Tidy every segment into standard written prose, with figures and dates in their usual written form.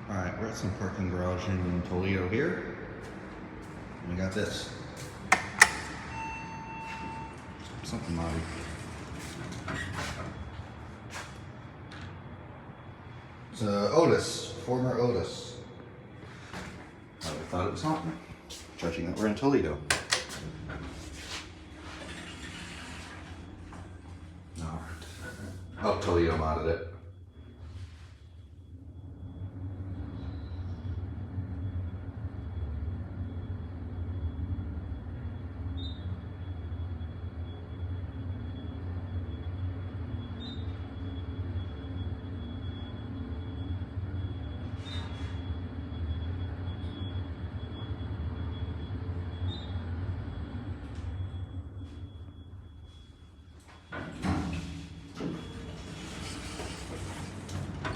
Alright, we're at some parking garage in Toledo here. And we got this. Something naughty. It's Otis, former Otis. I would have thought it was haunting, judging that we're in Toledo. No. Oh, Toledo modded it.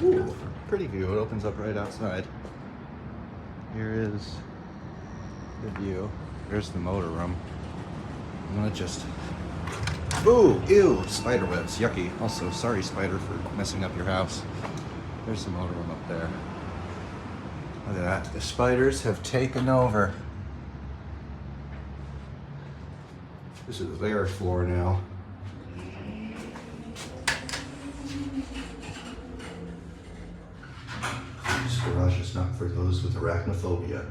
Ooh, pretty view. It opens up right outside. Here is the view. There's the motor room. I'm gonna just... Ooh, ew, spider webs, yucky. Also, sorry spider for messing up your house. There's the motor room up there. Look at that. The spiders have taken over. This is their floor now. This garage is not for those with arachnophobia.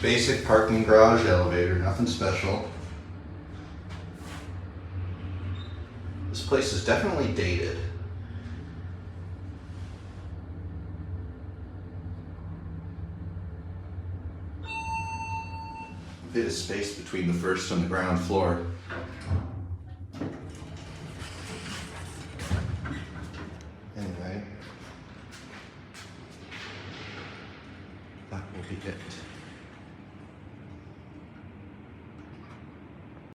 Basic parking garage elevator, nothing special. This place is definitely dated. A bit of space between the first and the ground floor. Anyway, that will be it.